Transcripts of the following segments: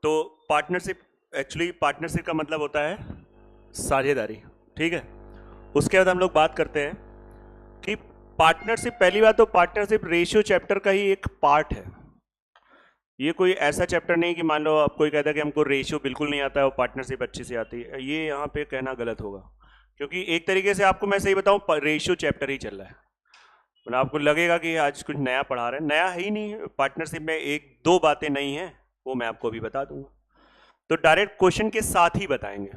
तो partnership, actually partnership का मतलब होता है साझेदारी, ठीक है। उसके बाद हम लोग बात करते हैं कि पार्टनरशिप, पहली बात तो पार्टनरशिप रेशियो चैप्टर का ही एक पार्ट है। ये कोई ऐसा चैप्टर नहीं कि मान लो आप कोई कहता है कि हमको रेशियो बिल्कुल नहीं आता है और पार्टनरशिप अच्छी से आती है, ये यहाँ पे कहना गलत होगा। क्योंकि एक तरीके से आपको मैं सही बताऊं, रेशियो चैप्टर ही चल रहा है। मतलब आपको लगेगा कि आज कुछ नया पढ़ा रहे हैं, नया है ही नहीं। पार्टनरशिप में एक दो बातें नई हैं, वो मैं आपको अभी बता दूंगा। तो डायरेक्ट क्वेश्चन के साथ ही बताएंगे,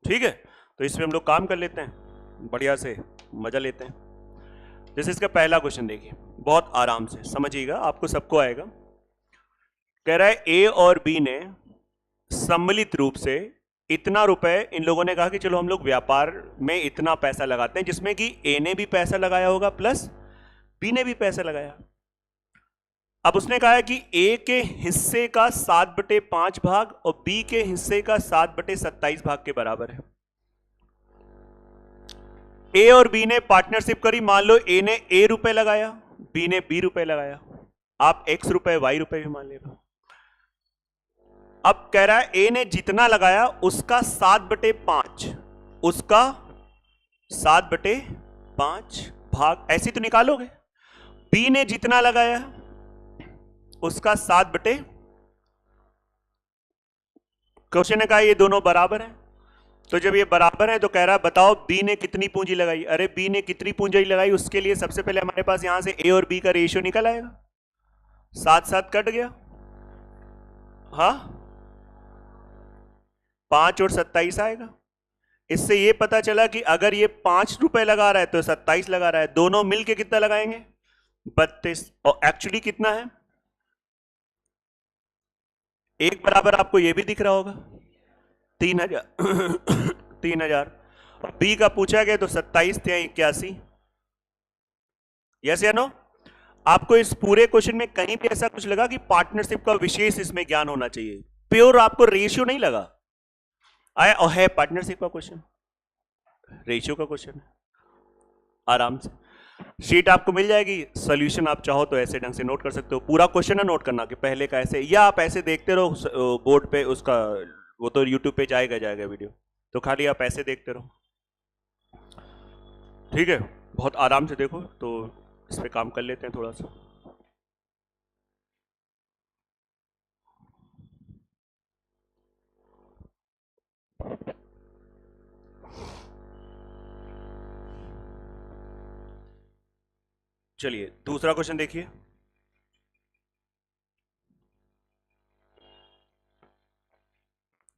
ठीक है। तो इसमें हम लोग काम कर लेते हैं, बढ़िया से मजा लेते हैं। जैसे इसका पहला क्वेश्चन देखिए, बहुत आराम से समझिएगा, आपको सबको आएगा। कह रहा है ए और बी ने सम्मिलित रूप से इतना रुपए, इन लोगों ने कहा कि चलो हम लोग व्यापार में इतना पैसा लगाते हैं, जिसमें कि ए ने भी पैसा लगाया होगा प्लस बी ने भी पैसा लगाया। अब उसने कहा है कि ए के हिस्से का 7/5 भाग और बी के हिस्से का 7/27 भाग के बराबर है। ए और बी ने पार्टनरशिप करी, मान लो ए ने ए रुपए लगाया, बी ने बी रुपए लगाया, आप एक्स रुपए वाई रुपए भी मान लेगा। अब कह रहा है ए ने जितना लगाया उसका 7/5, उसका 7/5 भाग, ऐसे तो निकालोगे। बी ने जितना लगाया उसका 7/, क्वेश्चन ने कहा ये दोनों बराबर हैं। तो जब ये बराबर है तो कह रहा है बताओ बी ने कितनी पूंजी लगाई। अरे बी ने कितनी पूंजी लगाई, उसके लिए सबसे पहले हमारे पास यहां से ए और बी का रेशियो निकल आएगा, 7 कट गया, हाँ 5 और 27 आएगा। इससे ये पता चला कि अगर ये 5 रुपए लगा रहा है तो 27 लगा रहा है, दोनों मिलके कितना लगाएंगे 32। और एक्चुअली कितना है, एक बराबर आपको ये भी दिख रहा होगा 3000 3000। और बी का पूछा गया तो 27 थे 81। यस या नो? आपको इस पूरे क्वेश्चन में कहीं भी ऐसा कुछ लगा कि पार्टनरशिप का विशेष इसमें ज्ञान होना चाहिए? प्योर आपको रेशियो नहीं लगा आया, और है पार्टनरशिप का क्वेश्चन, रेशियो का क्वेश्चन है। आराम से शीट आपको मिल जाएगी, सॉल्यूशन आप चाहो तो ऐसे ढंग से नोट कर सकते हो। पूरा क्वेश्चन है नोट करना कि पहले का ऐसे, या आप ऐसे देखते रहो बोर्ड पे, उसका वो तो यूट्यूब पे जाएगा वीडियो, तो खाली आप ऐसे देखते रहो, ठीक है। बहुत आराम से देखो, तो इस पे काम कर लेते हैं थोड़ा सा। चलिए दूसरा क्वेश्चन देखिए।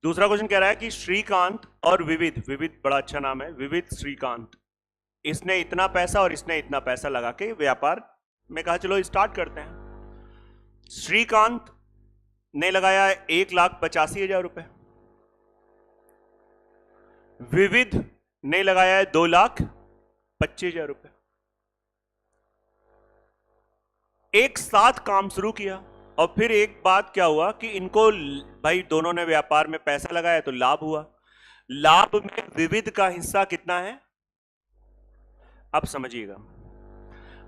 दूसरा क्वेश्चन कह रहा है कि श्रीकांत और विविध, विविध बड़ा अच्छा नाम है, विविध श्रीकांत, इसने इतना पैसा और इसने इतना पैसा लगा के व्यापार में कहा चलो स्टार्ट करते हैं। श्रीकांत ने लगाया 1,85,000 रुपए, विविध ने लगाया है 2,25,000 रुपए। एक साथ काम शुरू किया और फिर एक बात क्या हुआ कि इनको, भाई दोनों ने व्यापार में पैसा लगाया तो लाभ हुआ। लाभ में विविध का हिस्सा कितना है, अब समझिएगा।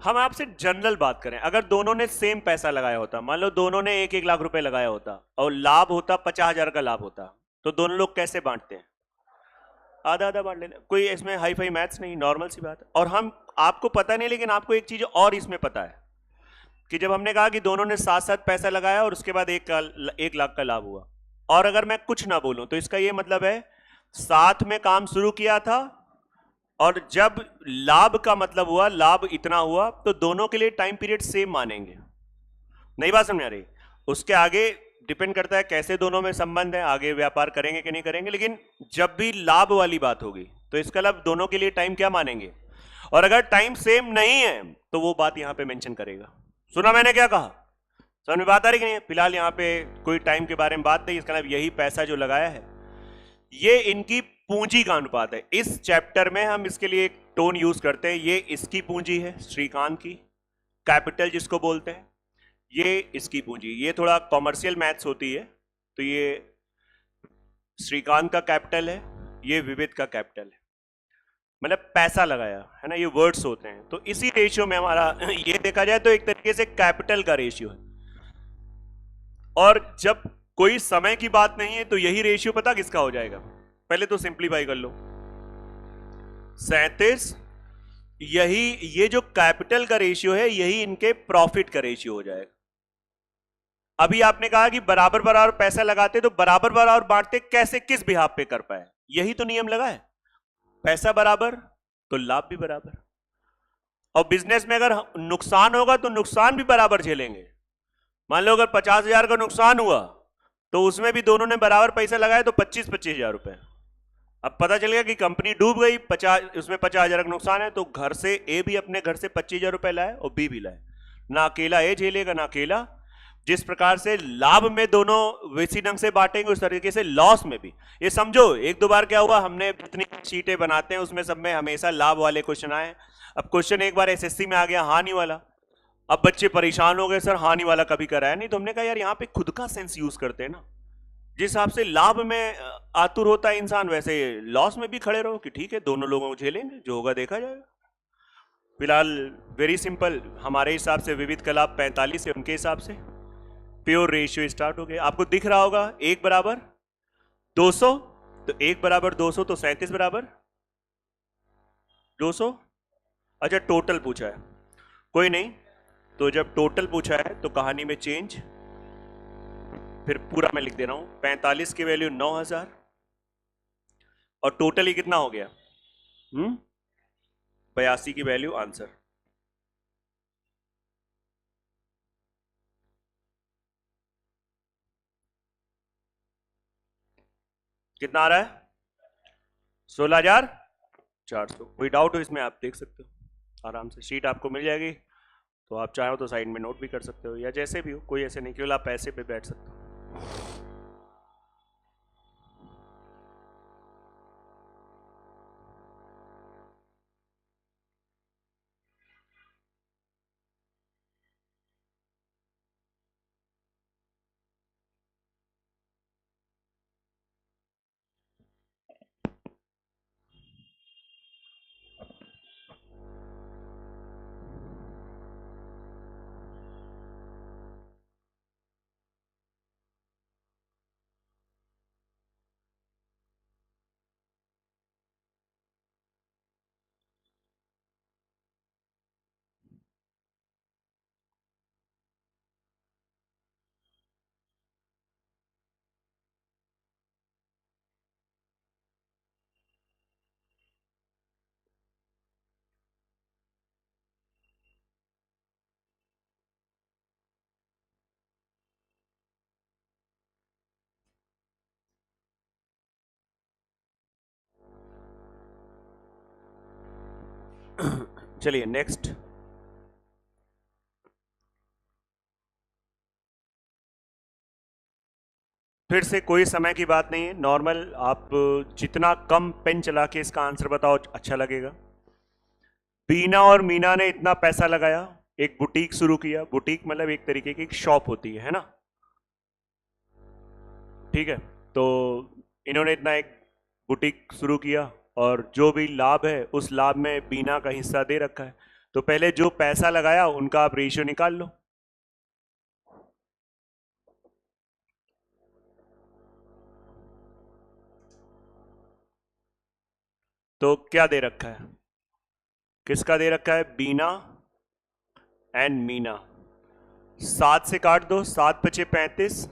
हम आपसे जनरल बात करें, अगर दोनों ने सेम पैसा लगाया होता, मान लो दोनों ने 1-1 लाख रुपए लगाया होता और लाभ होता 50,000 का लाभ होता, तो दोनों लोग कैसे बांटते हैं? आधा आधा बांट लेते। कोई इसमें हाई फाई मैथ्स नहीं, नॉर्मल सी बात। और हम, आपको पता नहीं लेकिन आपको एक चीज और इसमें पता है कि जब हमने कहा कि दोनों ने साथ साथ पैसा लगाया और उसके बाद 1 लाख का लाभ हुआ, और अगर मैं कुछ ना बोलूं तो इसका यह मतलब है साथ में काम शुरू किया था और जब लाभ का मतलब हुआ, लाभ इतना हुआ, तो दोनों के लिए टाइम पीरियड सेम मानेंगे। नई बात समझ आ रही? उसके आगे डिपेंड करता है कैसे दोनों में संबंध है, आगे व्यापार करेंगे कि नहीं करेंगे, लेकिन जब भी लाभ वाली बात होगी तो इसका लाभ दोनों के लिए टाइम क्या मानेंगे। और अगर टाइम सेम नहीं है तो वो बात यहां पे मेंशन करेगा। सुना मैंने क्या कहा? समझ में बात आ रही कि नहीं? फिलहाल यहां पे कोई टाइम के बारे में बात नहीं, इसका मतलब यही पैसा जो लगाया है ये इनकी पूंजी का अनुपात है। इस चैप्टर में हम इसके लिए एक टोन यूज करते हैं, ये इसकी पूंजी है श्रीकांत की, कैपिटल जिसको बोलते हैं, ये इसकी पूंजी। ये थोड़ा कॉमर्शियल मैथ्स होती है, तो ये श्रीकांत का कैपिटल है, ये विविध का कैपिटल है, मतलब पैसा लगाया है ना, ये वर्ड्स होते हैं। तो इसी रेशियो में हमारा ये देखा जाए तो एक तरीके से कैपिटल का रेशियो है। और जब कोई समय की बात नहीं है, तो यही रेशियो पता किसका हो जाएगा? पहले तो सिंप्लीफाई कर लो। 37, यही ये जो कैपिटल का रेशियो है यही इनके प्रॉफिट का रेशियो हो जाएगा। अभी आपने कहा कि बराबर बराबर पैसा लगाते, तो बराबर बराबर बांटते कैसे, किस बिहाफ पे कर पाए? यही तो नियम लगा है, पैसा बराबर तो लाभ भी बराबर। और बिजनेस में अगर नुकसान होगा तो नुकसान भी बराबर झेलेंगे। मान लो अगर 50,000 का नुकसान हुआ तो उसमें भी दोनों ने बराबर पैसा लगाया, तो 25,000 रुपए। अब पता चल गया कि कंपनी डूब गई, 50, उसमें 50,000 का नुकसान है, तो घर से ए भी अपने घर से 25,000 रुपए लाए और बी भी लाए। ना अकेला ए झेलेगा ना अकेला। जिस प्रकार से लाभ में दोनों वैसी ढंग से बांटेंगे, उस तरीके से लॉस में भी। ये समझो, एक दो बार क्या हुआ, हमने जितनी शीटें बनाते हैं उसमें सब में हमेशा लाभ वाले क्वेश्चन आए। अब क्वेश्चन एक बार एसएससी में आ गया हानि वाला। अब बच्चे परेशान हो गए, सर हानि वाला कभी कराया नहीं। तो हमने कहा यार यहाँ पे खुद का सेंस यूज करते हैं ना। जिस हिसाब से लाभ में आतुर होता है इंसान, वैसे लॉस में भी खड़े रहो कि ठीक है दोनों लोगों को झेलेंगे, जो होगा देखा जाएगा। फिलहाल वेरी सिंपल, हमारे हिसाब से विविध का लाभ 45 है, उनके हिसाब से प्योर रेशियो स्टार्ट हो गया। आपको दिख रहा होगा 1 बराबर 200, तो 1 बराबर 200 तो 37 बराबर 200। अच्छा टोटल पूछा है, कोई नहीं। तो जब टोटल पूछा है तो कहानी में चेंज, फिर पूरा मैं लिख दे रहा हूं। 45 की वैल्यू 9,000 और टोटल ही कितना हो गया? 82 की वैल्यू आंसर। कितना आ रहा है? 16,400। कोई डाउट हो इसमें आप देख सकते हो आराम से, शीट आपको मिल जाएगी। तो आप चाहो तो साइड में नोट भी कर सकते हो, या जैसे भी हो, कोई ऐसे नहीं, केवल आप पैसे पे बैठ सकते हो। चलिए नेक्स्ट। फिर से कोई समय की बात नहीं है, नॉर्मल आप जितना कम पेन चला के इसका आंसर बताओ अच्छा लगेगा। बीना और मीना ने इतना पैसा लगाया, एक बुटीक शुरू किया। बुटीक मतलब एक तरीके की एक शॉप होती है ना, ठीक है। तो इन्होंने इतना एक बुटीक शुरू किया और जो भी लाभ है उस लाभ में बीना का हिस्सा दे रखा है। तो पहले जो पैसा लगाया उनका आप रेशियो निकाल लो। तो क्या दे रखा है, किसका दे रखा है? बीना एंड मीना। 7 से काट दो, 7 पचे 35,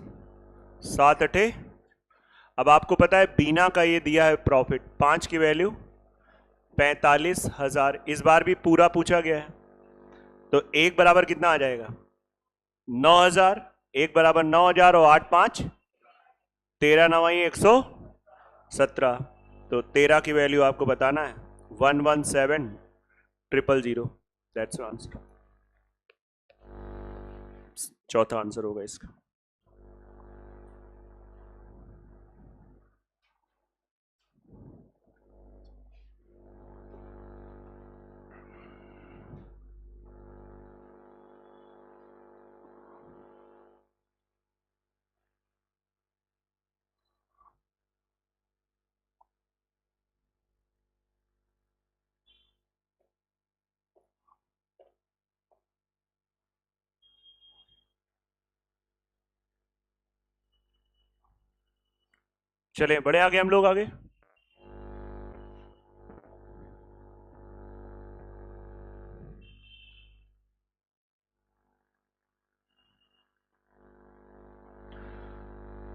7 अठे। अब आपको पता है बीना का ये दिया है प्रॉफिट 5 की वैल्यू 45,000। इस बार भी पूरा पूछा गया है, तो एक बराबर कितना आ जाएगा? 9,000। एक बराबर 9,000 और 8 5 13 9 117। तो 13 की वैल्यू आपको बताना है 117,000,000। That's answer. चौथा आंसर होगा इसका। चले बड़े आगे हम लोग आगे।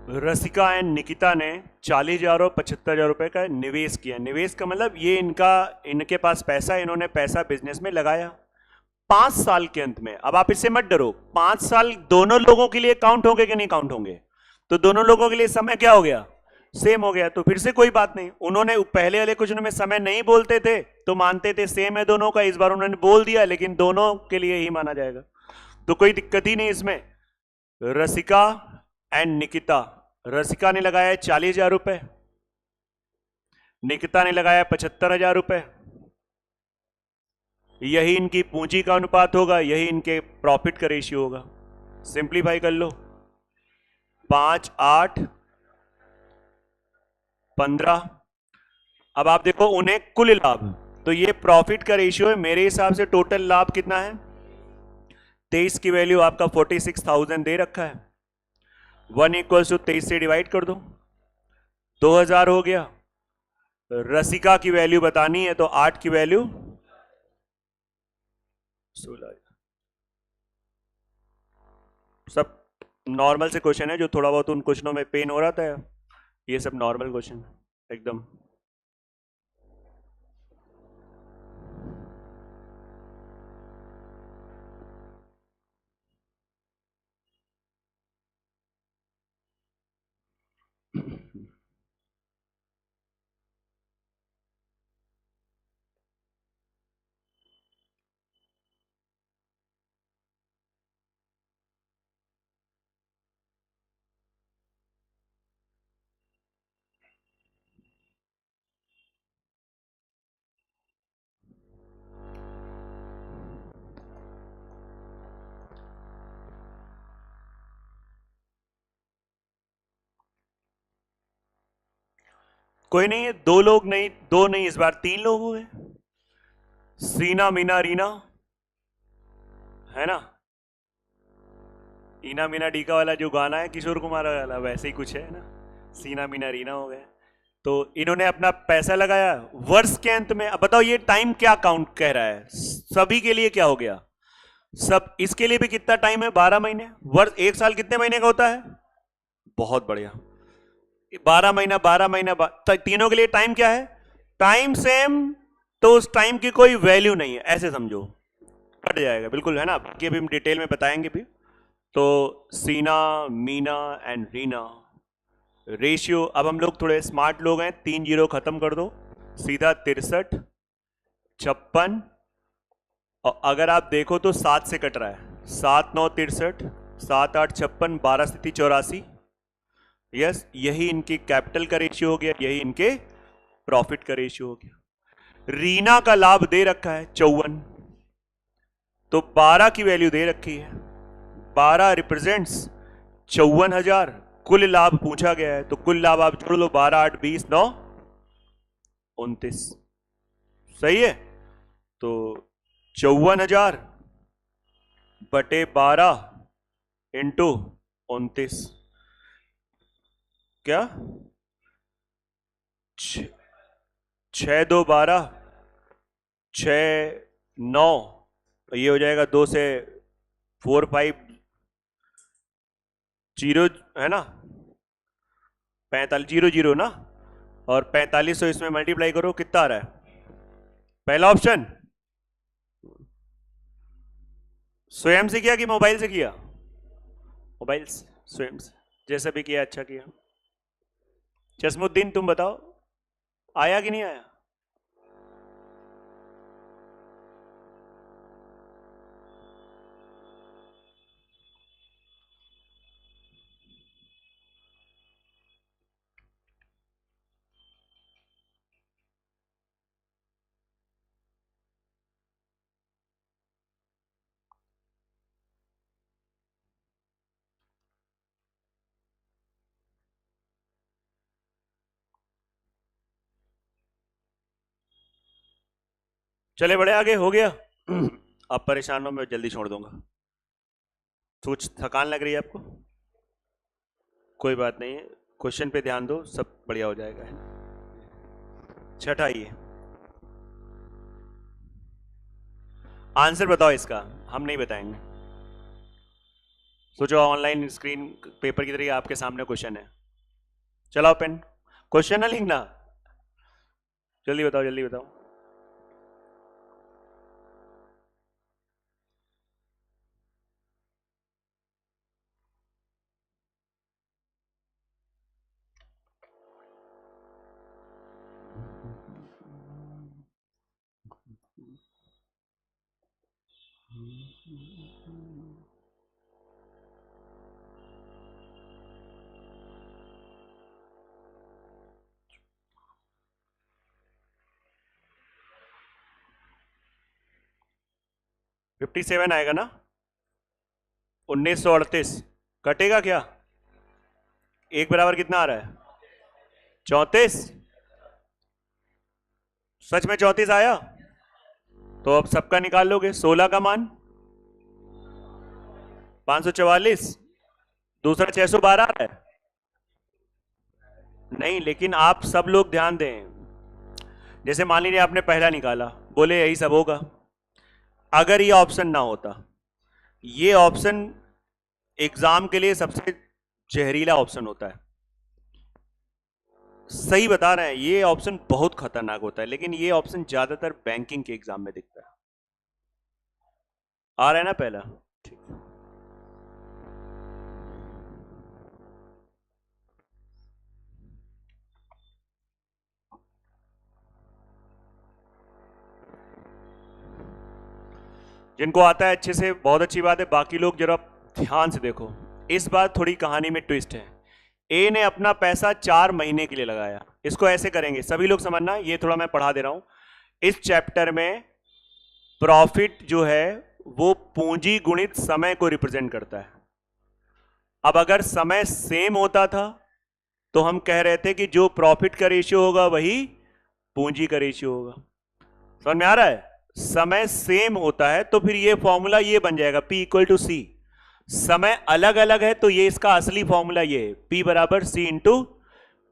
रसिका एंड निकिता ने 40,000 और 75,000 रुपए का निवेश किया। निवेश का मतलब ये इनके पास पैसा, इन्होंने पैसा बिजनेस में लगाया 5 साल के अंत में। अब आप इससे मत डरो, 5 साल दोनों लोगों के लिए काउंट होंगे कि नहीं काउंट होंगे? तो दोनों लोगों के लिए समय क्या हो गया? सेम हो गया। तो फिर से कोई बात नहीं, उन्होंने पहले वाले क्वेश्चन में समय नहीं बोलते थे तो मानते थे सेम है दोनों का, इस बार उन्होंने बोल दिया लेकिन दोनों के लिए ही माना जाएगा, तो कोई दिक्कत ही नहीं इसमें। रसिका एंड निकिता, रसिका ने लगाया 40,000 रुपए, निकिता ने लगाया 75,000 रुपए। यही इनकी पूंजी का अनुपात होगा, यही इनके प्रॉफिट का रेशियो होगा। सिंप्लीफाई कर लो, 5, 8, 15। अब आप देखो उन्हें कुल लाभ, तो ये प्रॉफिट का रेशियो है। मेरे हिसाब से टोटल लाभ कितना है? 23 की वैल्यू आपका 46,000 दे रखा है। 1 = 23 से डिवाइड कर दो, 2,000 हो गया। रसिका की वैल्यू बतानी है तो 8 की वैल्यू 16। सब नॉर्मल से क्वेश्चन है, जो थोड़ा बहुत उन क्वेश्चनों में पेन हो रहा था, ये सब नॉर्मल क्वेश्चन एकदम। कोई नहीं है, 2 लोग नहीं, 2 नहीं, इस बार 3 लोग हुए। सीना मीना रीना, है ना? ईना मीना डीका वाला जो गाना है किशोर कुमार वाला, वैसे ही कुछ है ना, सीना मीना रीना हो गया। तो इन्होंने अपना पैसा लगाया वर्ष के अंत में। अब बताओ ये टाइम क्या काउंट कह रहा है? सभी के लिए क्या हो गया? सब, इसके लिए भी कितना टाइम है? 12 महीने। वर्ष 1 साल कितने महीने का होता है? बहुत बढ़िया, 12 महीना, 12 महीना, तीनों के लिए टाइम क्या है? टाइम सेम, तो उस टाइम की कोई वैल्यू नहीं है, ऐसे समझो, कट जाएगा बिल्कुल, है ना? बाकी अभी हम डिटेल में बताएंगे भी। तो सीना मीना एंड रीना रेशियो, अब हम लोग थोड़े स्मार्ट लोग हैं, 3 जीरो खत्म कर दो, सीधा 63, 56। और अगर आप देखो तो 7 से कट रहा है, 7 9 63, 7 8 56, 12 स्थिति 84। यस, यही इनकी कैपिटल का रेशियो हो गया, यही इनके प्रॉफिट का रेशियो हो गया। रीना का लाभ दे रखा है 54, तो 12 की वैल्यू दे रखी है, 12 रिप्रेजेंट्स 54,000। कुल लाभ पूछा गया है, तो कुल लाभ आप जोड़ लो, 12 8 20 9 29। सही है? तो 54,000 बटे 12 इंटू 29, क्या 6 2 12, 6 9, ये हो जाएगा 2 से 4 5 0, है ना? 45 0 0 ना, और 4500 इसमें मल्टीप्लाई करो, कितना आ रहा है? पहला ऑप्शन स्वयं से किया कि मोबाइल से किया? मोबाइल से, स्वयं से, जैसा भी किया अच्छा किया। जसमुद्दीन तुम बताओ, आया कि नहीं आया? चले बड़े आगे, हो गया? आप परेशान हो, मैं जल्दी छोड़ दूंगा। कुछ थकान लग रही है आपको? कोई बात नहीं है, क्वेश्चन पे ध्यान दो, सब बढ़िया हो जाएगा। छठा ये आंसर बताओ इसका, हम नहीं बताएंगे। सोचो ऑनलाइन स्क्रीन पेपर की तरह आपके सामने क्वेश्चन है, चलाओ पेन, क्वेश्चन ना लिखना, जल्दी बताओ जल्दी बताओ। फिफ्टी 57 आएगा ना, 1938 कटेगा क्या? एक बराबर कितना आ रहा है? 34। सच में 34 आया? तो अब सबका निकाल लोगे, 16 का मान 544, दूसरा 612 आ रहा है। नहीं, लेकिन आप सब लोग ध्यान दें, जैसे मान लीजिए आपने पहला निकाला, बोले यही सब होगा, अगर ये ऑप्शन ना होता, ये ऑप्शन एग्जाम के लिए सबसे जहरीला ऑप्शन होता है, सही बता रहे हैं, ये ऑप्शन बहुत खतरनाक होता है, लेकिन ये ऑप्शन ज्यादातर बैंकिंग के एग्जाम में दिखता है। आ रहा है ना पहला? ठीक। जिनको आता है अच्छे से बहुत अच्छी बात है, बाकी लोग जरा ध्यान से देखो, इस बार थोड़ी कहानी में ट्विस्ट है। ए ने अपना पैसा 4 महीने के लिए लगाया, इसको ऐसे करेंगे, सभी लोग समझना, ये थोड़ा मैं पढ़ा दे रहा हूं। इस चैप्टर में प्रॉफिट जो है वो पूंजी गुणित समय को रिप्रेजेंट करता है। अब अगर समय सेम होता था तो हम कह रहे थे कि जो प्रॉफिट का रेशियो होगा वही पूंजी का रेशियो होगा। समझ में आ रहा है? समय सेम होता है तो फिर ये फॉर्मूला ये बन जाएगा P इक्वल टू सी। समय अलग अलग है तो ये इसका असली फॉर्मूला ये है, P बराबर सी इंटू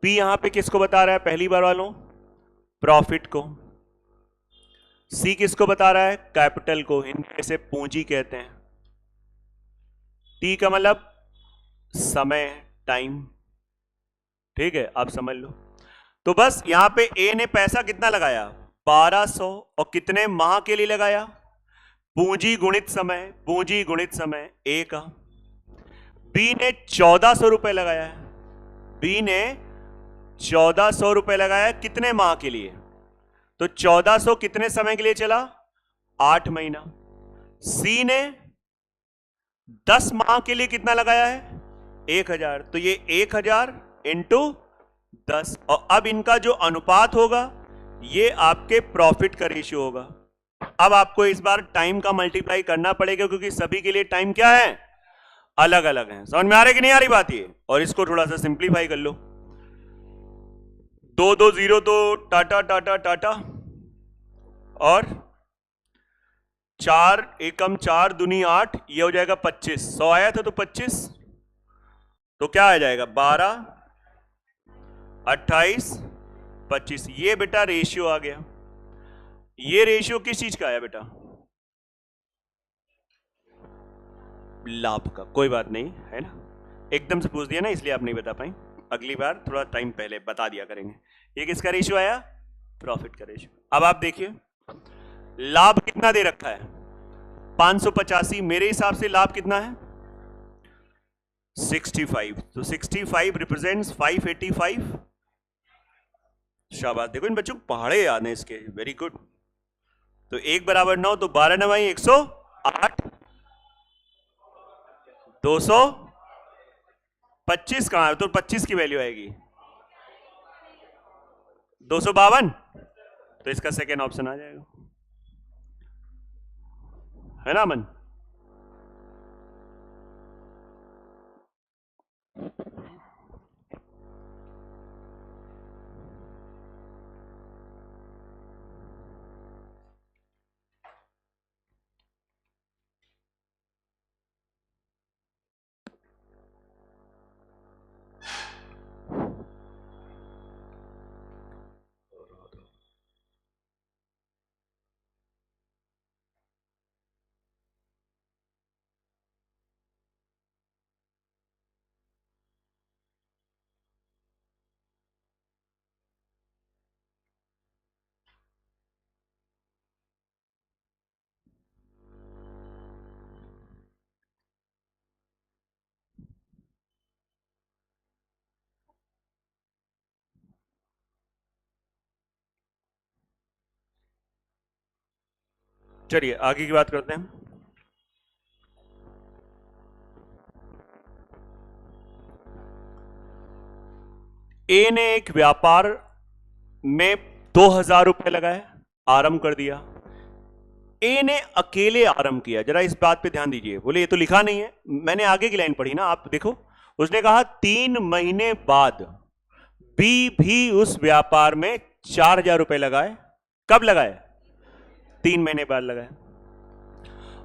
पी। यहां पे किसको बता रहा है पहली बार वालों? प्रॉफिट को। सी किसको बता रहा है? कैपिटल को, हिंदी से पूंजी कहते हैं। टी का मतलब समय, टाइम। ठीक है, आप समझ लो। तो बस यहां पे ए ने पैसा कितना लगाया? 1200, और कितने माह के लिए लगाया? पूंजी गुणित समय, पूंजी गुणित समय ए का। बी ने 1400 रुपए लगाया है, बी ने 1400 रुपए लगाया कितने माह के लिए? तो 1400 कितने समय के लिए चला? 8 महीना। सी ने 10 माह के लिए कितना लगाया है? 1000। तो ये 1000 इंटू 10, और अब इनका जो अनुपात होगा ये आपके प्रॉफिट का रेशियो होगा। अब आपको इस बार टाइम का मल्टीप्लाई करना पड़ेगा क्योंकि सभी के लिए टाइम क्या है? अलग अलग है। समझ में आ रही कि नहीं आ रही बात ये? और इसको थोड़ा सा सिंप्लीफाई कर लो, 2 2 0 तो टाटा टाटा टाटा, और 4 एकम 4 दूनी 8, ये हो जाएगा 25। 100 आया था तो 25, तो क्या आ जाएगा? 12 28 25। ये बेटा रेशियो आ गया। ये रेशियो किस चीज का आया बेटा? लाभ का। कोई बात नहीं है ना, एकदम से पूछ दिया ना इसलिए आप नहीं बता पाए, अगली बार थोड़ा टाइम पहले बता दिया करेंगे। ये किसका रेशियो आया? प्रॉफिट का रेशियो। अब आप देखिए लाभ कितना दे रखा है? 585। मेरे हिसाब से लाभ कितना है? 65। तो 65 रिप्रेजेंट्स 585। शाबाश, देखो इन बच्चों को पहाड़े याद हैं इसके, वेरी गुड। तो 1 बराबर 9, तो 12 9 108, 225 कहां है? तो 25 की वैल्यू आएगी 252, तो इसका सेकेंड ऑप्शन आ जाएगा, है ना अमन? चलिए आगे की बात करते हैं। ए ने एक व्यापार में 2,000 रुपए लगाए, आरंभ कर दिया। ए ने अकेले आरंभ किया, जरा इस बात पे ध्यान दीजिए। बोले ये तो लिखा नहीं है, मैंने आगे की लाइन पढ़ी ना, आप देखो। उसने कहा 3 महीने बाद बी भी उस व्यापार में 4,000 रुपए लगाए। कब लगाए? 3 महीने बाद लगाए।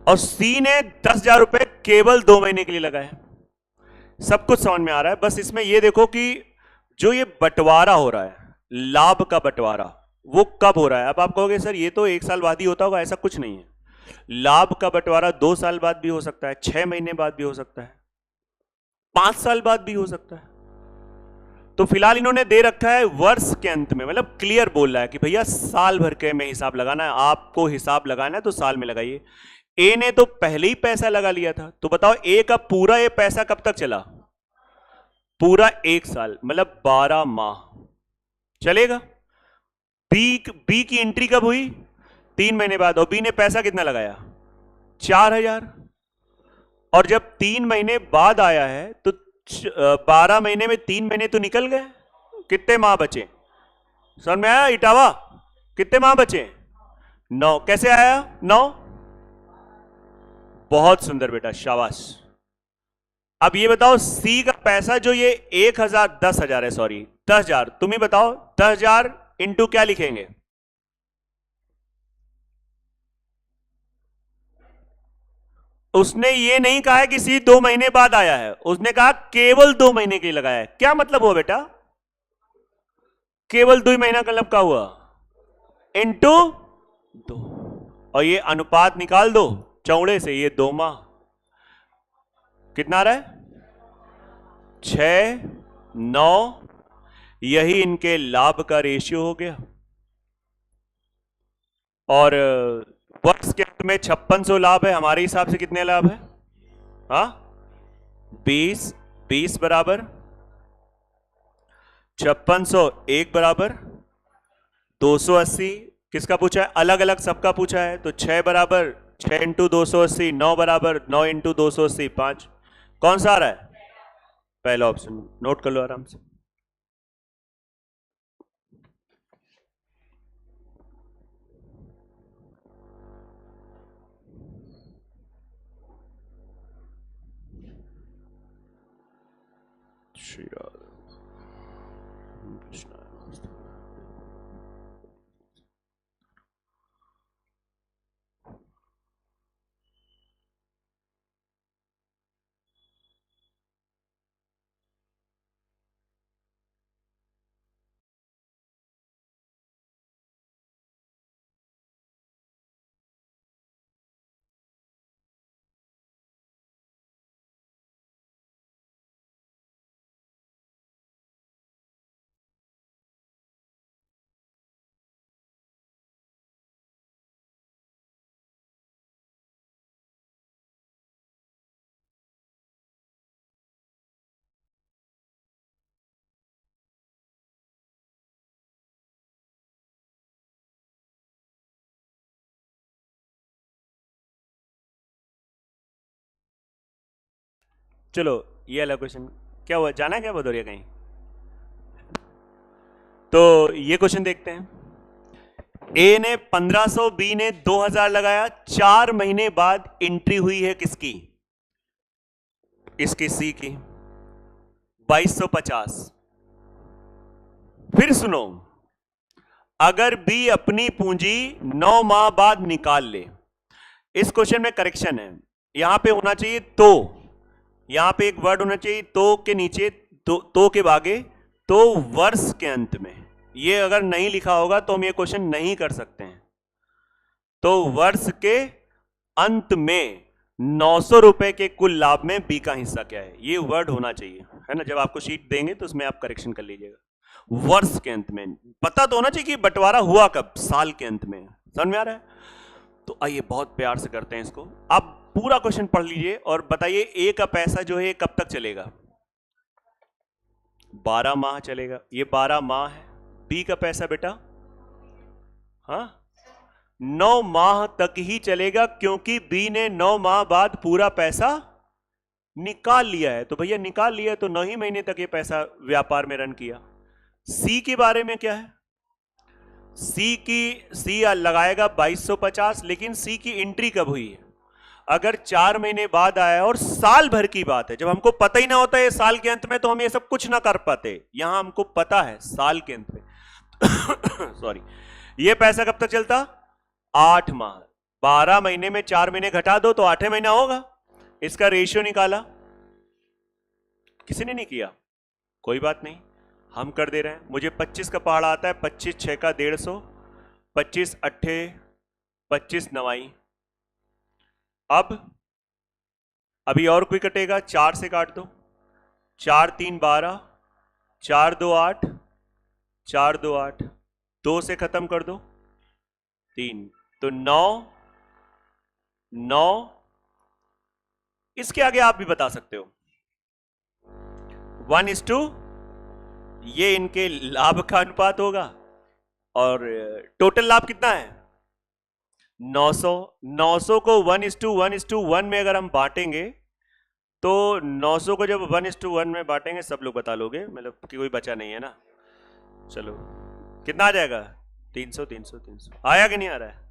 और सी ने 10,000 रुपए केवल 2 महीने के लिए लगाए। सब कुछ समझ में आ रहा है, बस इसमें यह देखो कि जो ये बंटवारा हो रहा है, लाभ का बंटवारा, वो कब हो रहा है। अब आप कहोगे सर ये तो 1 साल बाद ही होता होगा, ऐसा कुछ नहीं है। लाभ का बंटवारा 2 साल बाद भी हो सकता है, 6 महीने बाद भी हो सकता है, 5 साल बाद भी हो सकता है। तो फिलहाल इन्होंने दे रखा है वर्ष के अंत में, मतलब क्लियर बोल रहा है कि भैया साल भर के में हिसाब लगाना है, आपको हिसाब लगाना है तो साल में लगाइए। ए ने तो पहले ही पैसा लगा लिया था, तो बताओ ए का पूरा ये पैसा कब तक चला? पूरा 1 साल, मतलब 12 माह चलेगा। बी की एंट्री कब हुई? 3 महीने बाद, और बी ने पैसा कितना लगाया? 4,000। और जब 3 महीने बाद आया है तो 12 महीने में 3 महीने तो निकल गए, कितने माह बचे? समझ में आया इटावा? कितने माह बचे? 9। कैसे आया 9? बहुत सुंदर बेटा, शाबाश। अब ये बताओ सी का पैसा जो ये 1,000 10,000 है, सॉरी 10,000, तुम ही बताओ 10,000 इंटू क्या लिखेंगे? उसने ये नहीं कहा है कि सी 2 महीने बाद आया है, उसने कहा केवल 2 महीने के लिए लगाया है। क्या मतलब हुआ बेटा? केवल 2 महीना का मतलब क्या हुआ? इंटू 2, और ये अनुपात निकाल दो चौड़े से, ये 2 माह कितना आ रहा है? 6, 9, यही इनके लाभ का रेशियो हो गया। और वर्ष के अंत में 5600 लाभ है, हमारे हिसाब से कितने लाभ है? हाँ 20, 20 बराबर 5600, 1 बराबर 280। किसका पूछा है? अलग अलग सबका पूछा है, तो 6 बराबर 6 इंटू 280, 9 बराबर 9 इंटू 280, 5। कौन सा आ रहा है? पहला ऑप्शन, नोट कर लो आराम से। श्री राधे कृष्ण। चलो ये अलग क्वेश्चन। क्या हुआ, जाना है क्या भदौरिया कहीं? तो ये क्वेश्चन देखते हैं। ए ने 1500, बी ने 2000 लगाया। 4 महीने बाद एंट्री हुई है किसकी? इसकी सी की 2250। फिर सुनो, अगर बी अपनी पूंजी 9 माह बाद निकाल ले। इस क्वेश्चन में करेक्शन है, यहां पे होना चाहिए तो, यहां पे एक वर्ड होना चाहिए तो के नीचे, तो के आगे, तो वर्ष के अंत में। ये अगर नहीं लिखा होगा तो हम ये क्वेश्चन नहीं कर सकते हैं। तो वर्ष के अंत में 900 रुपए के कुल लाभ में बी का हिस्सा क्या है, ये वर्ड होना चाहिए, है ना। जब आपको शीट देंगे तो उसमें आप करेक्शन कर लीजिएगा। वर्ष के अंत में पता तो होना चाहिए कि बंटवारा हुआ कब, साल के अंत में। समझ में आ रहा है? तो आइए बहुत प्यार से करते हैं इसको। आप पूरा क्वेश्चन पढ़ लीजिए और बताइए ए का पैसा जो है कब तक चलेगा? 12 माह चलेगा, ये 12 माह है। बी का पैसा बेटा, हाँ 9 माह तक ही चलेगा, क्योंकि बी ने 9 माह बाद पूरा पैसा निकाल लिया है। तो भैया निकाल लिया है तो 9 ही महीने तक ये पैसा व्यापार में रन किया। सी के बारे में क्या है? सी लगाएगा 2250, लेकिन सी की एंट्री कब हुई है? अगर 4 महीने बाद आया और साल भर की बात है, जब हमको पता ही ना होता है साल के अंत में, तो हम ये सब कुछ ना कर पाते। यहां हमको पता है साल के अंत में सॉरी, ये पैसा कब तक चलता? 8 माह। 12 महीने में 4 महीने घटा दो तो 8 महीना होगा। इसका रेशियो निकाला, किसी ने नहीं किया, कोई बात नहीं, हम कर दे रहे हैं। मुझे 25 का पहाड़ा आता है, 25 6 का 150, 25 अट्ठे 25 नवाई। अब अभी और कोई कटेगा, 4 से काट दो, 4 3 12, 4 2 8, 4 2 8, 2 से खत्म कर दो, 3, तो 9 9। इसके आगे आप भी बता सकते हो 1:, ये इनके लाभ का अनुपात होगा। और टोटल लाभ कितना है? 900। 900 को 1:1:1 में अगर हम बांटेंगे तो 900 को जब 1:1 में बांटेंगे, सब लोग बता लोगे, मतलब कि कोई बचा नहीं है ना। चलो कितना आ जाएगा? 300 300 300। आया कि नहीं आ रहा है?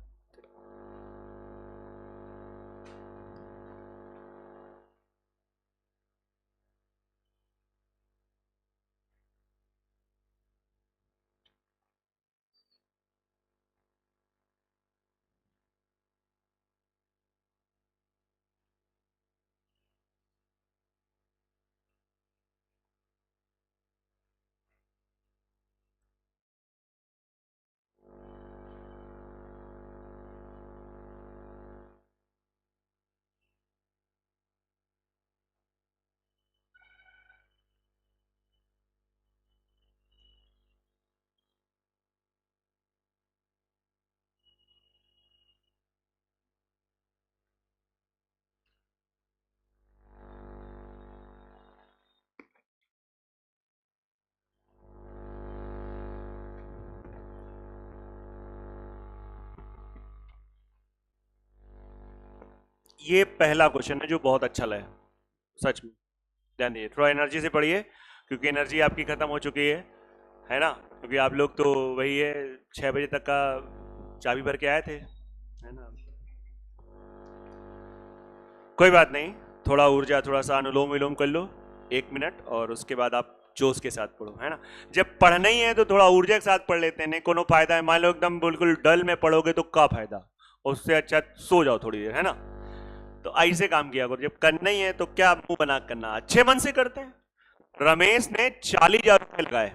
ये पहला क्वेश्चन है जो बहुत अच्छा लगा, सच में। ध्यान दीजिए, थोड़ा एनर्जी से पढ़िए, क्योंकि एनर्जी आपकी खत्म हो चुकी है ना? क्योंकि आप लोग तो वही है 6 बजे तक का चाबी भर के आए थे, है ना? कोई बात नहीं, थोड़ा ऊर्जा, थोड़ा सा अनुलोम विलोम कर लो 1 मिनट, और उसके बाद आप जोश के साथ पढ़ो, है ना? जब पढ़ना ही है तो थोड़ा ऊर्जा के साथ पढ़ लेते हैं, नहीं कोनो फायदा है। मान लो एकदम बिल्कुल डल में पढ़ोगे तो क्या फायदा, उससे अच्छा सो जाओ थोड़ी देर, है ना? तो ऐसे काम किया करो, जब करना ही है तो क्या मुंह बना करना, अच्छे मन से करते हैं। रमेश ने 40,000 रुपए लगाए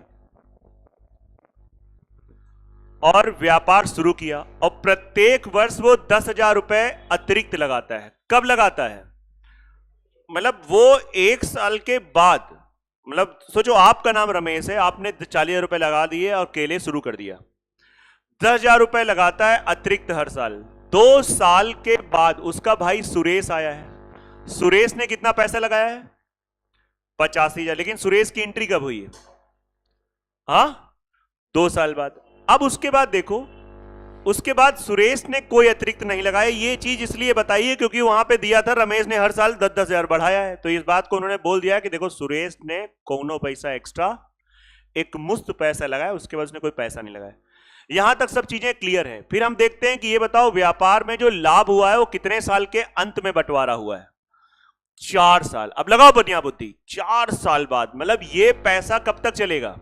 और व्यापार शुरू किया, और प्रत्येक वर्ष वो 10,000 रुपए अतिरिक्त लगाता है। कब लगाता है? मतलब वो 1 साल के बाद, मतलब सोचो आपका नाम रमेश है, आपने 40,000 रुपए लगा दिए और केले शुरू कर दिया, 10,000 रुपए लगाता है अतिरिक्त हर साल। 2 साल के बाद उसका भाई सुरेश आया है। सुरेश ने कितना पैसा लगाया है? 85,000। लेकिन सुरेश की एंट्री कब हुई है? हाँ, 2 साल बाद। अब उसके बाद देखो, उसके बाद सुरेश ने कोई अतिरिक्त नहीं लगाया। ये चीज इसलिए बताइए क्योंकि वहां पे दिया था रमेश ने हर साल 10-10 हजार बढ़ाया है, तो इस बात को उन्होंने बोल दिया कि देखो सुरेश ने कोनो पैसा एक्स्ट्रा, एक मुफ्त पैसा लगाया, उसके बाद उसने कोई पैसा नहीं लगाया। यहां तक सब चीजें क्लियर हैं। फिर हम देखते हैं कि ये बताओ व्यापार में जो लाभ हुआ है वो कितने साल के अंत में बंटवारा हुआ है? 4 साल। अब लगाओ बढ़िया बुद्धि, 4 साल बाद, मतलब ये पैसा कब तक चलेगा?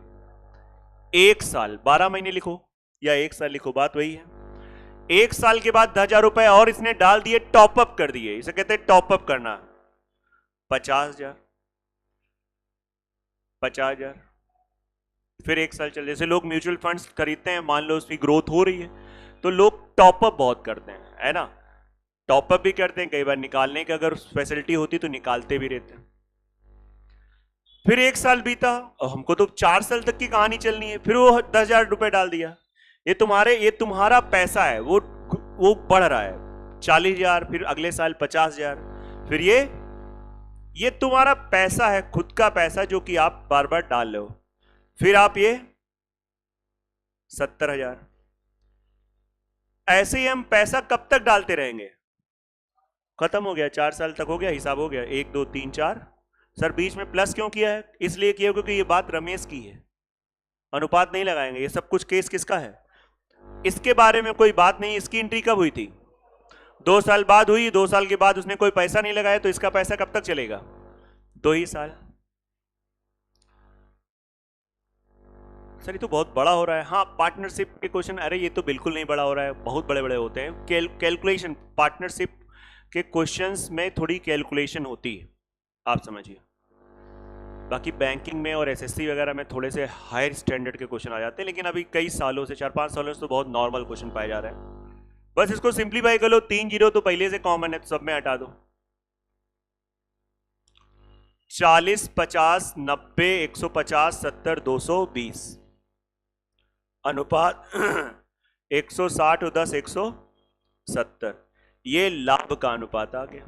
1 साल। 12 महीने लिखो या 1 साल लिखो, बात वही है। 1 साल के बाद 10,000 रुपए और इसने डाल दिए, टॉपअप कर दिए, इसे कहते हैं टॉपअप करना। 50,000, 50,000। फिर 1 साल चल, जैसे लोग म्यूचुअल फंड्स खरीदते हैं, मान लो उसकी ग्रोथ हो रही है तो लोग टॉपअप बहुत करते हैं, है ना? टॉपअप भी करते हैं, कई बार निकालने की अगर फैसिलिटी होती तो निकालते भी रहते हैं। फिर 1 साल बीता और हमको तो 4 साल तक की कहानी चलनी है, फिर वो 10,000 रुपए डाल दिया। ये तुम्हारा पैसा है, वो बढ़ रहा है, 40,000, फिर अगले साल 50,000, फिर ये तुम्हारा पैसा है, खुद का पैसा, जो कि आप बार बार डाल लो। फिर आप ये 70,000, ऐसे ही हम पैसा कब तक डालते रहेंगे? खत्म हो गया, 4 साल तक हो गया, हिसाब हो गया, 1 2 3 4। सर बीच में प्लस क्यों किया है? इसलिए किया क्योंकि ये बात रमेश की है, अनुपात नहीं लगाएंगे। ये सब कुछ केस किसका है? इसके बारे में कोई बात नहीं। इसकी एंट्री कब हुई थी? 2 साल बाद हुई। 2 साल के बाद उसने कोई पैसा नहीं लगाया, तो इसका पैसा कब तक चलेगा? 2 ही साल। सर ये तो बहुत बड़ा हो रहा है। हाँ, पार्टनरशिप के क्वेश्चन, अरे ये तो बिल्कुल नहीं बड़ा हो रहा है, बहुत बड़े बड़े होते हैं। कैलकुलेशन, पार्टनरशिप के क्वेश्चंस में थोड़ी कैलकुलेशन होती है, आप समझिए। बाकी बैंकिंग में और एसएससी वगैरह में थोड़े से हायर स्टैंडर्ड के क्वेश्चन आ जाते हैं, लेकिन अभी कई सालों से, 4-5 सालों से तो बहुत नॉर्मल क्वेश्चन पाए जा रहे हैं। बस इसको सिंप्लीफाई कर लो। 3 जीरो तो पहले से कॉमन है, तो सब में हटा दो। 40 50 90 150 70 220 अनुपात 160 और 10 170। ये लाभ का अनुपात आ गया।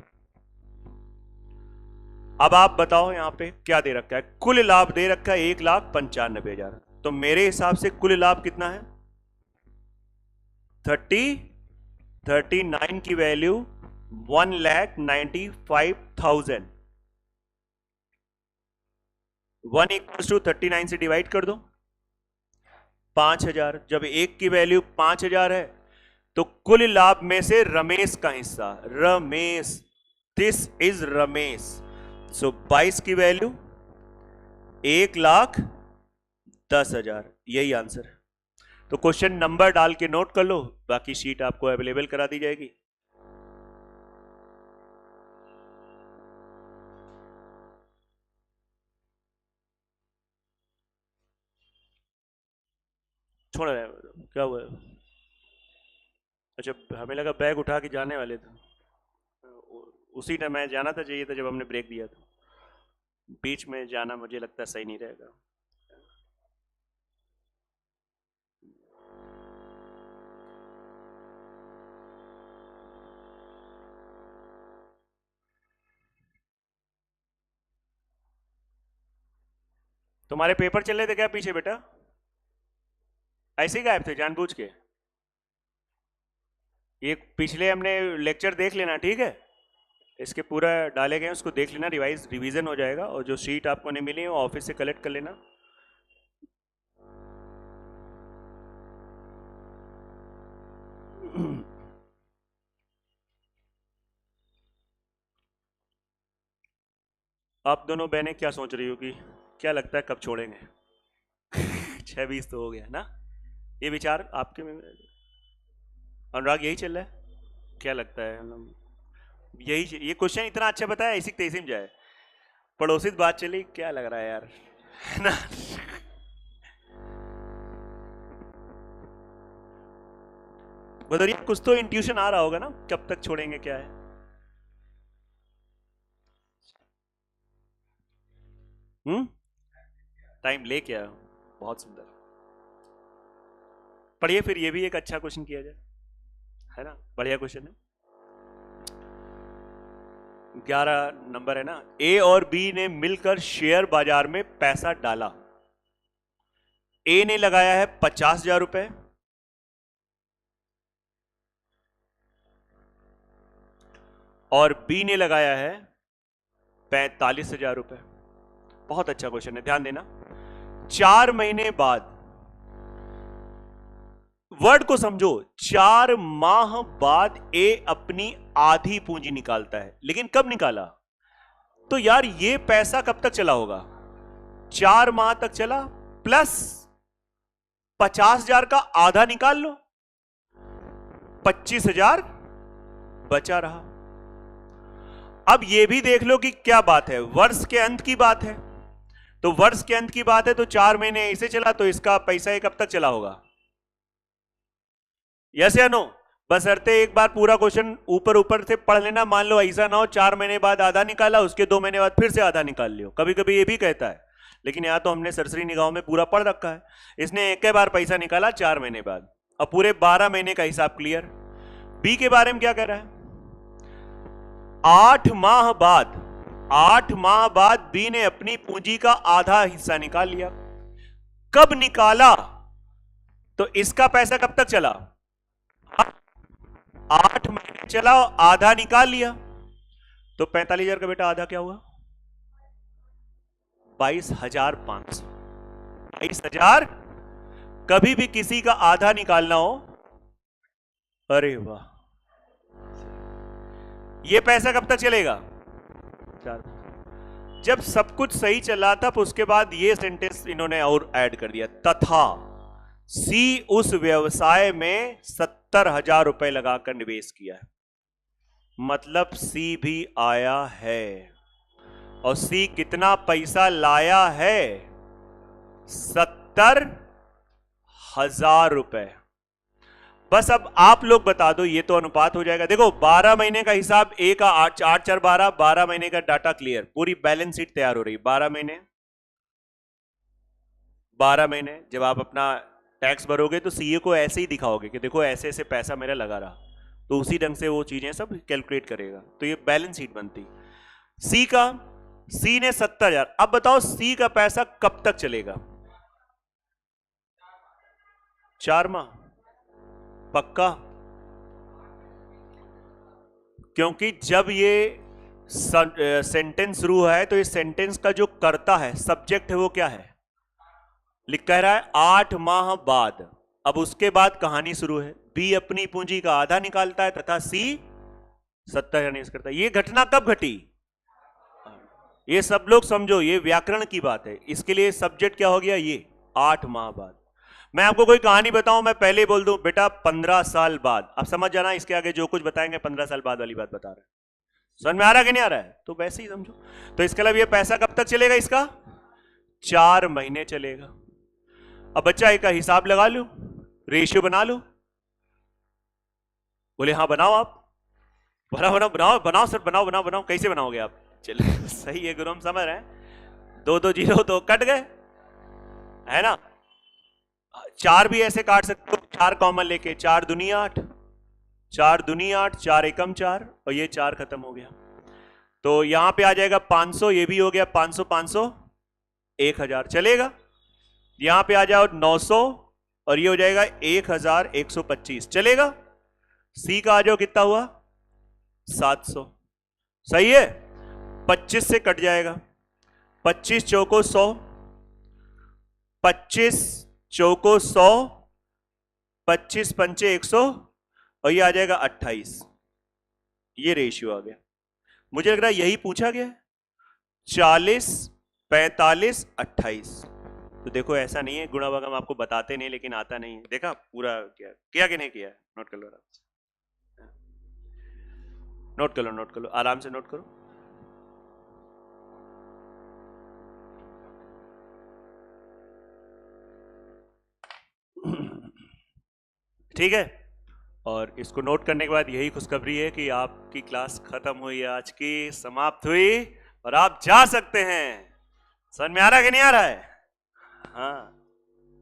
अब आप बताओ यहां पे क्या दे रखा है? कुल लाभ दे रखा है 1,95,000। तो मेरे हिसाब से कुल लाभ कितना है? 39 की वैल्यू 1,95,000। 1 इक्वल्स टू 39 से डिवाइड कर दो, 5,000। जब 1 की वैल्यू 5,000 है, तो कुल लाभ में से रमेश का हिस्सा, रमेश, दिस इज रमेश, सो 22 की वैल्यू 1,10,000। यही आंसर है। तो क्वेश्चन नंबर डाल के नोट कर लो, बाकी शीट आपको अवेलेबल करा दी जाएगी। छोड़ रहे क्या हुआ? अच्छा, हमें लगा बैग उठा के जाने वाले थे। उसी टाइम मैं जाना था, चाहिए था जब हमने ब्रेक दिया था। बीच में जाना मुझे लगता है सही नहीं रहेगा। तुम्हारे पेपर चल रहे थे क्या पीछे बेटा? ऐसे ही गायब थे जानबूझ के? ये पिछले हमने लेक्चर देख लेना, ठीक है? इसके पूरा डाले गए उसको देख लेना, रिवीजन हो जाएगा। और जो शीट आपको नहीं मिली है वो ऑफिस से कलेक्ट कर लेना। आप दोनों बहनें क्या सोच रही हो कि क्या लगता है कब छोड़ेंगे? 6:20 तो हो गया ना? ये विचार आपके में, अनुराग, यही चल रहा है? क्या लगता है? यही, ये क्वेश्चन इतना अच्छा बताया, इसी तेजी में जाए। पड़ोसी बात चली, क्या लग रहा है यार, है ना? भदौरिया, कुछ तो इंट्यूशन आ रहा होगा ना, कब तक छोड़ेंगे क्या है? टाइम ले क्या? बहुत सुंदर। पढ़िए फिर, ये भी एक अच्छा क्वेश्चन किया जाए, है ना? बढ़िया क्वेश्चन है। 11 नंबर है ना। ए और बी ने मिलकर शेयर बाजार में पैसा डाला। ए ने लगाया है 50,000 रुपए और बी ने लगाया है 45,000 रुपए। बहुत अच्छा क्वेश्चन है, ध्यान देना। 4 महीने बाद, वर्ड को समझो, 4 माह बाद ए अपनी आधी पूंजी निकालता है। लेकिन कब निकाला? तो यार ये पैसा कब तक चला होगा? 4 माह तक चला, प्लस 50,000 का आधा निकाल लो, 25,000 बचा रहा। अब ये भी देख लो कि क्या बात है, वर्ष के अंत की बात है। तो वर्ष के अंत की बात है, तो 4 महीने इसे चला, तो इसका पैसा कब तक चला होगा? यस या नो? बशर्ते एक बार पूरा क्वेश्चन ऊपर ऊपर से पढ़ लेना। मान लो ऐसा ना हो 4 महीने बाद आधा निकाला, उसके 2 महीने बाद फिर से आधा निकाल लियो। कभी कभी ये भी कहता है, लेकिन यहां तो हमने सरसरी निगाहों में पूरा पढ़ रखा है। इसने एक बार पैसा निकाला 4 महीने बाद, अब पूरे 12 महीने का हिसाब क्लियर। बी के बारे में क्या कह रहा है? 8 माह बाद, 8 माह बाद बी ने अपनी पूंजी का आधा हिस्सा निकाल लिया। कब निकाला? तो इसका पैसा कब तक चला? 8 महीने चला, आधा निकाल लिया, तो 45,000 का बेटा आधा क्या हुआ? 22,500। 22,000। कभी भी किसी का आधा निकालना हो, अरे वाह, ये पैसा कब तक चलेगा? जब सब कुछ सही चला था, उसके बाद ये सेंटेंस इन्होंने और ऐड कर दिया, तथा सी उस व्यवसाय में 70,000 रुपए लगाकर निवेश किया है। मतलब सी भी आया है, और सी कितना पैसा लाया है? 70,000 रुपए। बस अब आप लोग बता दो, ये तो अनुपात हो जाएगा। देखो 12 महीने का हिसाब, ए का 8 4 12, 12 महीने का डाटा क्लियर, पूरी बैलेंस शीट तैयार हो रही। 12 महीने, 12 महीने जब आप अपना टैक्स भरोगे तो सीए को ऐसे ही दिखाओगे कि देखो ऐसे ऐसे पैसा मेरा लगा रहा, तो उसी ढंग से वो चीजें सब कैलकुलेट करेगा, तो ये बैलेंस शीट बनती। सी का, सी ने 70,000। अब बताओ सी का पैसा कब तक चलेगा? 4 माह पक्का? क्योंकि जब ये सेंटेंस शुरू है तो ये सेंटेंस का जो कर्ता है, सब्जेक्ट है, वो क्या है? लिख कह रहा है 8 माह बाद। अब उसके बाद कहानी शुरू है। बी अपनी पूंजी का आधा निकालता है तथा सी 70,000 निवेश करता है। ये घटना कब घटी? ये सब लोग समझो, ये व्याकरण की बात है। इसके लिए सब्जेक्ट क्या हो गया? ये 8 माह बाद। मैं आपको कोई कहानी बताऊं, मैं पहले बोल दूं बेटा 15 साल बाद, आप समझ जाना। इसके आगे जो कुछ बताएंगे 15 साल बाद वाली बात बता रहे हैं। समझ में आ रहा है कि नहीं आ रहा है? तो वैसे ही समझो। तो इसके अलावा ये पैसा कब तक चलेगा? इसका 4 महीने चलेगा। अब बच्चा एक का हिसाब लगा लो, रेशियो बना लो। बोले हाँ बनाओ, आप बनाओ बनाओ बनाओ बनाओ सर, बनाओ बनाओ बनाओ। कैसे बनाओगे आप? चलिए सही है गुरु, हम समझ रहे हैं। 2 2 0 तो कट गए, है ना। 4 भी ऐसे काट सकते हो, 4 कॉमन लेके, 4 दूनी 8, 4 दूनी 8, 4 एकम 4, और ये 4 खत्म हो गया। तो यहां पे आ जाएगा 500, ये भी हो गया 500 500, 1000 चलेगा। यहां पे आ जाओ 900, और ये हो जाएगा 1125 चलेगा। सी का आ जाओ, कितना हुआ? 700। सही है। 25 से कट जाएगा, 25 चौको 100, 25 चौको 100, 25 पंचे 100, और ये आ जाएगा 28। ये रेशियो आ गया। मुझे लग रहा है यही पूछा गया, 40 45 28। तो देखो ऐसा नहीं है, गुणा भाग हम आपको बताते नहीं, लेकिन आता नहीं है। देखा पूरा किया, किया कि नहीं किया? नोट कर लो आराम से, नोट कर लो, नोट कर लो, आराम से नोट करो। ठीक है। और इसको नोट करने के बाद यही खुशखबरी है कि आपकी क्लास खत्म हुई, आज की समाप्त हुई, और आप जा सकते हैं। समझ में आ रहा है कि नहीं आ रहा है? हाँ।